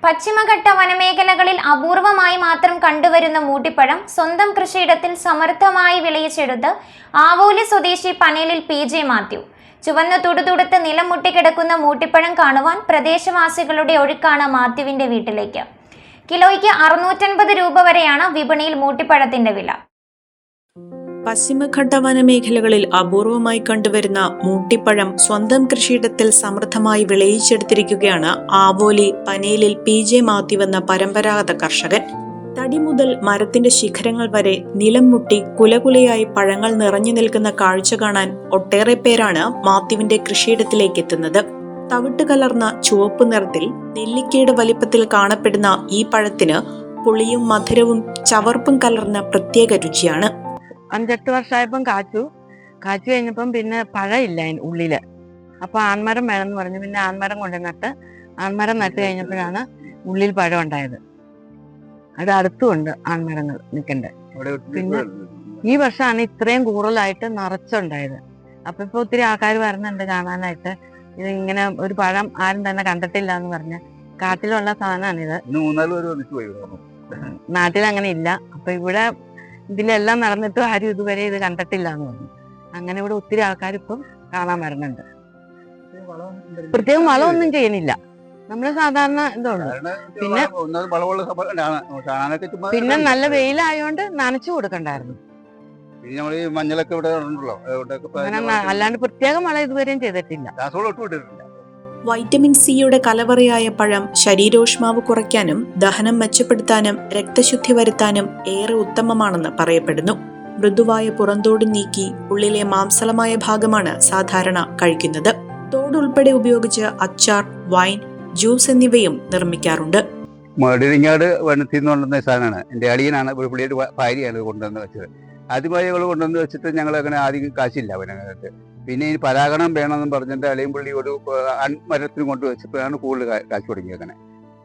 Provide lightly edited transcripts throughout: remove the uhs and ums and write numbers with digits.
പശ്ചിമഘട്ട വനമേഖലകളിൽ അപൂർവമായി മാത്രം കണ്ടുവരുന്ന മൂട്ടിപ്പഴം സ്വന്തം കൃഷിയിടത്തിൽ സമൃദ്ധമായി വിളയിച്ചെടുത്ത് ആവോലി സ്വദേശി പനേലിൽ PJ മാത്യു. ചുവന്ന തുടുതുടുത്ത് നിലം മുട്ടിക്കിടക്കുന്ന മൂട്ടിപ്പഴം കാണുവാൻ പ്രദേശവാസികളുടെ ഒഴുക്കാണ് മാത്യുവിന്റെ വീട്ടിലേക്ക്. കിലോയ്ക്ക് 650 രൂപ വരെയാണ് വിപണിയിൽ മൂട്ടിപ്പഴത്തിന്റെ വില. പശ്ചിമഘട്ട വനമേഖലകളിൽ അപൂർവമായി കണ്ടുവരുന്ന മൂട്ടിപ്പഴം സ്വന്തം കൃഷിയിടത്തിൽ സമൃദ്ധമായി വിളയിച്ചെടുത്തിരിക്കുകയാണ് ആവോലി പനേലിൽ PJ മാത്യു എന്ന പരമ്പരാഗത കർഷകൻ. തടി മുതൽ മരത്തിന്റെ ശിഖരങ്ങൾ വരെ നിലം മുട്ടി കുലകുലയായി പഴങ്ങൾ നിറഞ്ഞു നിൽക്കുന്ന കാഴ്ച കാണാൻ ഒട്ടേറെ പേരാണ് മാത്യുവിന്റെ കൃഷിയിടത്തിലേക്ക് എത്തുന്നത്. തവിട്ട് കലർന്ന ചുവപ്പ് നിറത്തിൽ നെല്ലിക്കയുടെ വലിപ്പത്തിൽ കാണപ്പെടുന്ന ഈ പഴത്തിന് പുളിയും മധുരവും ചവർപ്പും കലർന്ന പ്രത്യേക രുചിയാണ്. 5-8 വർഷമായപ്പം കാച്ചു കഴിഞ്ഞപ്പം പിന്നെ പഴമില്ല അതിന് ഉള്ളില്. അപ്പൊ ആൺമരം വേണമെന്ന് പറഞ്ഞു. പിന്നെ ആൺമരം ആൺമരം നട്ട് കഴിഞ്ഞപ്പോഴാണ് ഉള്ളിൽ പഴം ഉണ്ടായത്. അവിടെ അടുത്തുമുണ്ട് ആൺമരങ്ങൾ നിൽക്കണ്ടേ. പിന്നെ ഈ വർഷമാണ് ഇത്രയും കൂടുതലായിട്ട് നിറച്ചുണ്ടായത്. അപ്പൊ ഇപ്പൊ ഒത്തിരി ആൾക്കാർ വരുന്നുണ്ട് കാണാനായിട്ട്. ഇത് ഇങ്ങനെ ഒരു പഴം ആരും തന്നെ കണ്ടിട്ടില്ല എന്ന് പറഞ്ഞ് കാട്ടിലുള്ള സാധനമാണിത്. നാട്ടിൽ അങ്ങനെ ഇല്ല. അപ്പൊ ഇവിടെ ഇതിലെല്ലാം നടന്നിട്ടും ആരും ഇതുവരെ ഇത് കണ്ടിട്ടില്ല എന്ന് പറഞ്ഞു. അങ്ങനെ ഇവിടെ ഒത്തിരി ആൾക്കാർ ഇപ്പം കാണാൻ വരുന്നുണ്ട്. പ്രത്യേകം വളമൊന്നും ചെയ്യുന്നില്ല. നമ്മള് സാധാരണ ഇതുള്ളൂ. പിന്നെ നല്ല വെയിലായോണ്ട് നനച്ചു കൊടുക്കണ്ടായിരുന്നു. അല്ലാണ്ട് പ്രത്യേകം വളം ഇതുവരെയും ചെയ്തിട്ടില്ല. വൈറ്റമിൻ സിയുടെ കലവറയായ പഴം ശരീരോഷ്മാവ് കുറയ്ക്കാനും ദഹനം മെച്ചപ്പെടുത്താനും രക്തശുദ്ധി വരുത്താനും ഏറെ ഉത്തമമാണെന്ന് പറയപ്പെടുന്നു. മൃദുവായ പുറന്തോട് നീക്കി ഉള്ളിലെ മാംസളമായ ഭാഗമാണ് സാധാരണ കഴിക്കുന്നത്. തോടുൾപ്പെടെ ഉപയോഗിച്ച് അച്ചാർ, വൈൻ, ജ്യൂസ് എന്നിവയും നിർമ്മിക്കാറുണ്ട്. മടിരിങ്ങാട് വനത്തിൽ നിന്ന് കൊണ്ടുവന്ന സാധനമാണ്. എൻ്റെ അളിയനാണ്, പുള്ളിയുടെ ഭാര്യയാണ് കൊണ്ടുവന്ന് വെച്ചത്. ആദ്യമായി അവൾ കൊണ്ടുവന്ന് വെച്ചിട്ട് ഞങ്ങൾ അങ്ങനെ ആദ്യം കാശില്ല അവനകത്ത്. പിന്നെ ഈ പരാഗണം വേണമെന്ന് പറഞ്ഞിട്ട് അളിയും പുള്ളി ഒരു മരത്തിന് കൊണ്ടുവച്ചപ്പോഴാണ് കൂടുതൽ കാശ് തുടങ്ങി. അങ്ങനെ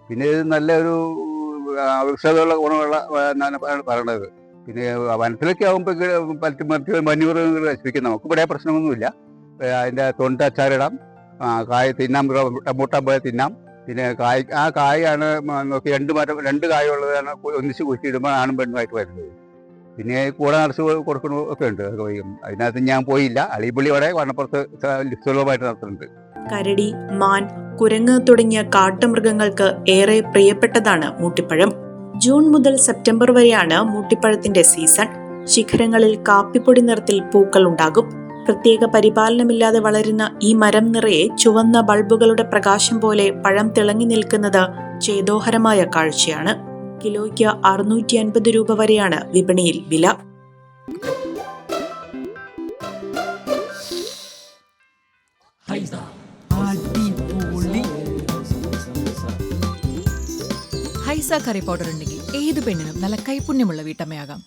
പിന്നെ ഇത് നല്ലൊരു ഔഷധമുള്ള ഗുണമുള്ള പറയണത്. പിന്നെ വനത്തിലൊക്കെ ആകുമ്പോൾ മറ്റ് വന്യമൃഗങ്ങൾ നശിപ്പിക്കും. നമുക്ക് ഇവിടെ പ്രശ്നമൊന്നുമില്ല. അതിൻ്റെ തൊണ്ട അച്ചാറിടാം, കായ തിന്നാം, റംബൂട്ടാൻ പോയാൽ തിന്നാം. പിന്നെ കായാണ് നോക്കി 2 കായുള്ളതാണ് ഒന്നിച്ച് കുറ്റിയിടുമ്പോൾ ആണും പെണ്ണുമായിട്ട് വരുന്നത്. പിന്നെ കൂടെ നിറച്ച് കൊടുക്കണ ഒക്കെ ഉണ്ട്. അതിനകത്ത് ഞാൻ പോയില്ല. അളിപുള്ളി അവിടെ വണ്ണപ്പുറത്ത് സുലഭമായിട്ട് നടത്തുന്നുണ്ട്. കരടി, മാൻ, കുരങ്ങ് തുടങ്ങിയ കാട്ടുമൃഗങ്ങൾക്ക് ഏറെ പ്രിയപ്പെട്ടതാണ് മൂട്ടിപ്പഴം. ജൂൺ മുതൽ സെപ്റ്റംബർ വരെയാണ് മൂട്ടിപ്പഴത്തിന്റെ സീസൺ. ശിഖരങ്ങളിൽ കാപ്പിപ്പൊടി നിറത്തിൽ പൂക്കൾ ഉണ്ടാകും. പ്രത്യേക പരിപാലനമില്ലാതെ വളരുന്ന ഈ മരം നിറയെ ചുവന്ന ബൾബുകളുടെ പ്രകാശം പോലെ പഴം തിളങ്ങി നിൽക്കുന്നത് ചേതോഹരമായ കാഴ്ചയാണ്. കിലോയ്ക്ക് 650 രൂപ വരെയാണ് വിപണിയിൽ വില. ഹൈസ കറി പൗഡർ ഉണ്ടെങ്കിൽ ഏത് പെണ്ണിനും നല്ല കൈപുണ്യമുള്ള വീട്ടമ്മയാകാം.